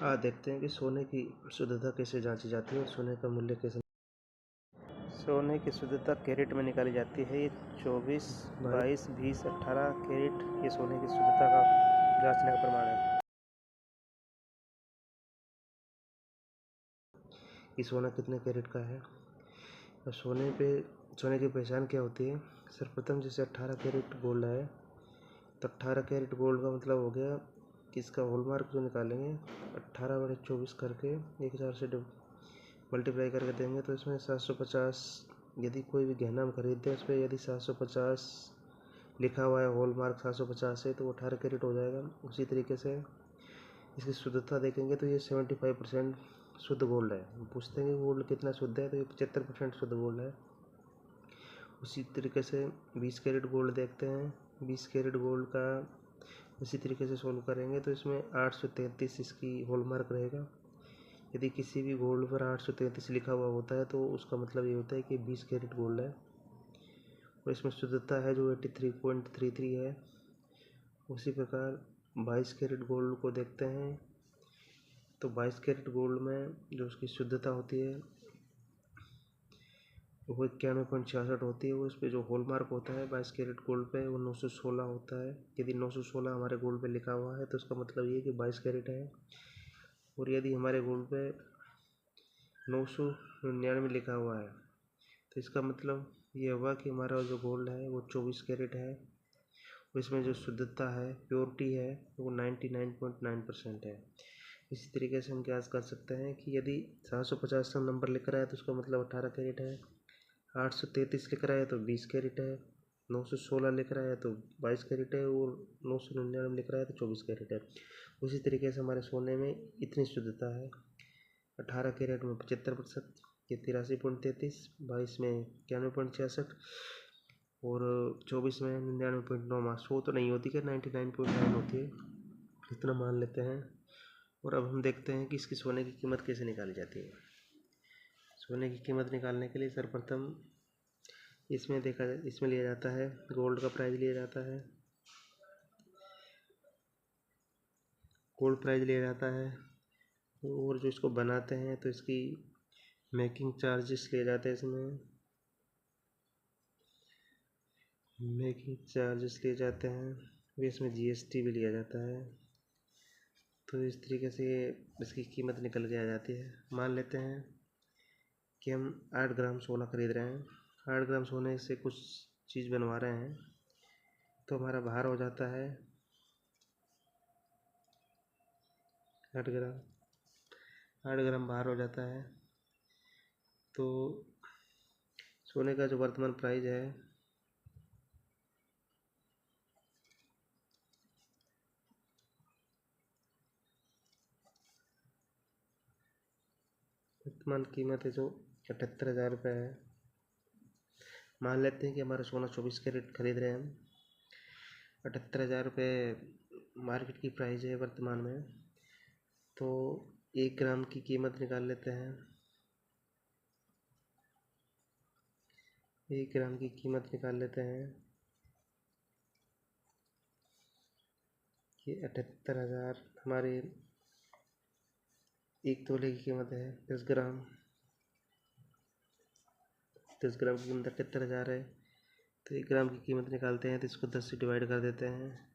आज देखते हैं कि सोने की शुद्धता कैसे जांची जाती है और सोने का मूल्य कैसे। सोने की शुद्धता कैरेट में निकाली जाती है। ये 24, 22, 20, 18 कैरेट ये सोने की शुद्धता का जांचने का प्रमाण है कि सोना कितने कैरेट का है। और सोने की पहचान क्या होती है। सर्वप्रथम जैसे 18 कैरेट गोल्ड है तो 18 कैरेट गोल्ड का मतलब हो गया कि इसका हॉलमार्क जो निकालेंगे 18/24 करके 1000 से मल्टीप्लाई करके देंगे तो इसमें 750। यदि कोई भी गहना हम खरीदते हैं उस पर यदि 750 लिखा हुआ है, हॉलमार्क 750 है तो वो 18 कैरेट हो जाएगा। उसी तरीके से इसकी शुद्धता देखेंगे तो ये 75% शुद्ध गोल्ड है। हम पूछते हैं कि गोल्ड कितना शुद्ध है तो ये 75% शुद्ध गोल्ड है। उसी तरीके से 20 कैरेट गोल्ड देखते हैं। 20 कैरेट गोल्ड का इसी तरीके से सोल्व करेंगे तो इसमें 833 इसकी हॉलमार्क रहेगा। यदि किसी भी गोल्ड पर 833 लिखा हुआ होता है तो उसका मतलब ये होता है कि 20 कैरेट गोल्ड है और इसमें शुद्धता है जो 83.33 है। उसी प्रकार 22 कैरेट गोल्ड को देखते हैं तो 22 कैरेट गोल्ड में जो उसकी शुद्धता होती है वो 91.66 होती है। वो इस पर जो हॉलमार्क होता है 22 कैरेट गोल्ड पे वो 916 होता है। यदि 916 हमारे गोल्ड पे लिखा हुआ है तो उसका मतलब ये कि 22 कैरेट है। और यदि हमारे गोल्ड पे 999 लिखा हुआ है तो इसका मतलब ये हुआ कि हमारा जो गोल्ड है वो 24 कैरेट है और इसमें जो शुद्धता है, प्योरिटी है वो 99.9% है। इसी तरीके से हम क्या कर सकते हैं कि यदि 750 का नंबर लिख रहा है तो उसका मतलब 18 कैरेट है। 833 लिख रहा है तो 20 कैरेट है। 916 लिख रहा है तो 22 कैरेट है और 999 लिख रहा है तो 24 कैरेट है। उसी तरीके से हमारे सोने में इतनी शुद्धता है। 18 कैरेट में 75%, ये 83.33, 22 में 91.66 और 24 में 99.9। 100 तो नहीं होती, क्या 99.9 होती है, इतना मान लेते हैं। और अब हम देखते हैं कि इसकी सोने की कीमत कैसे निकाली जाती है। सोने की कीमत निकालने के लिए सर्वप्रथम इसमें लिया जाता है गोल्ड का प्राइस लिया जाता है। गोल्ड प्राइस लिया जाता है और जो इसको बनाते हैं तो इसकी मेकिंग चार्जेस लिए जाते हैं। इसमें मेकिंग चार्जेस लिए जाते हैं भी, इसमें जीएसटी भी लिया जाता है। तो इस तरीके से इसकी कीमत निकल के आ जाती है। मान लेते हैं कि हम 8 ग्राम सोना खरीद रहे हैं। 8 ग्राम सोने से कुछ चीज़ बनवा रहे हैं तो हमारा भार हो जाता है 8 ग्राम। 8 ग्राम भार हो जाता है तो सोने का जो वर्तमान प्राइस है वर्तमान कीमत है जो 78,000 रुपये है। मान लेते हैं कि हमारा सोना 24 कैरेट खरीद रहे हैं हम। 78,000 रुपये मार्केट की प्राइस है वर्तमान में। तो 1 ग्राम की कीमत निकाल लेते हैं। 1 ग्राम की कीमत निकाल लेते हैं कि 78,000 हमारे 1 तोले की कीमत है। 10 ग्राम की कीमत 78,000 है तो 1 ग्राम की कीमत निकालते हैं तो इसको 10 से डिवाइड कर देते हैं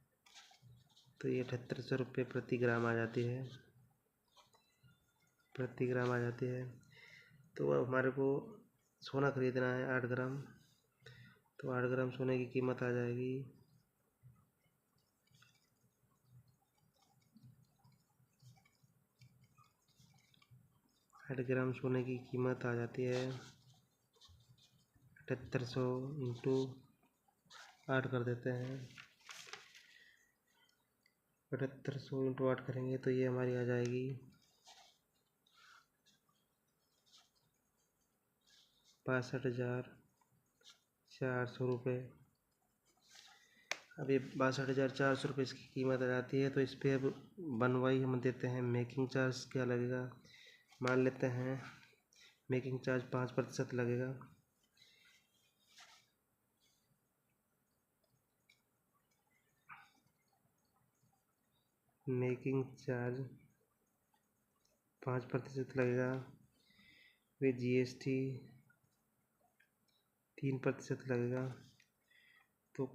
तो ये 7800 रुपये प्रति ग्राम आ जाती है। तो अब हमारे को सोना खरीदना है 8 ग्राम, तो 8 ग्राम सोने की कीमत आ जाएगी 8 ग्राम सोने की कीमत आ जाती है 7800 इंटू 8 कर देते हैं। 7800 इंटू 8 करेंगे तो ये हमारी आ जाएगी 62,400 रुपये। अब ये 62,400 रुपये इसकी कीमत आ जाती है। तो इस पर अब बनवाई हम देते हैं। मेकिंग चार्ज क्या लगेगा, मान लेते हैं मेकिंग चार्ज 5% लगेगा। मेकिंग चार्ज 5% लगेगा, फिर GST 3% लगेगा, तो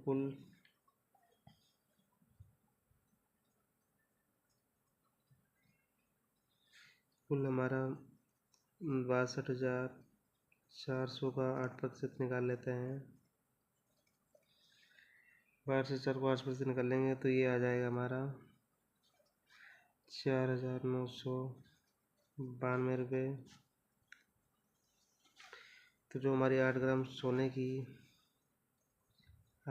कुल हमारा 62,400 का 8% निकाल लेते हैं। 62,400 को 8% निकालेंगे तो ये आ जाएगा हमारा 4,992 रुपये। तो जो हमारी 8 ग्राम सोने की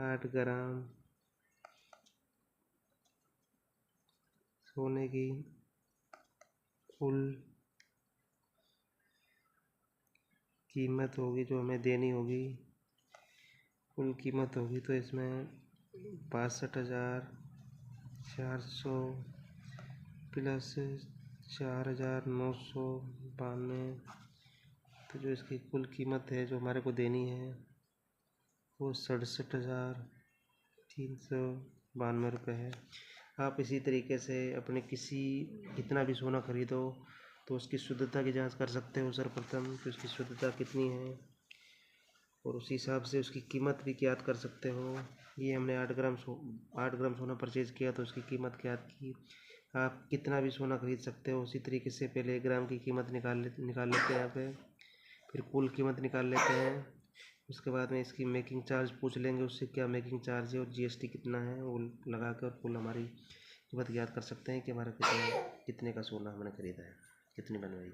8 ग्राम सोने की कुल कीमत होगी, जो हमें देनी होगी, कुल कीमत होगी, तो इसमें 62,400 प्लस 4,992, तो जो इसकी कुल कीमत है जो हमारे को देनी है वो 67,392 रुपये है। आप इसी तरीके से अपने कितना भी सोना खरीदो तो उसकी शुद्धता की जांच कर सकते हो सर्वप्रथम कि उसकी शुद्धता कितनी है, और उसी हिसाब से उसकी कीमत भी ज्ञात कर सकते हो। ये हमने 8 ग्राम सोना परचेज़ किया तो उसकी कीमत ज्ञात की। आप कितना भी सोना खरीद सकते हो उसी तरीके से पहले 1 ग्राम की कीमत निकाल लेते हैं यहाँ पे, फिर कुल कीमत निकाल लेते हैं। उसके बाद में इसकी मेकिंग चार्ज पूछ लेंगे उससे, क्या मेकिंग चार्ज है और GST कितना है, वो लगा कर कुल हमारी कीमत ज्ञात कर सकते हैं कि हमारा कितने का सोना हमने खरीदा है, कितनी बनवाई।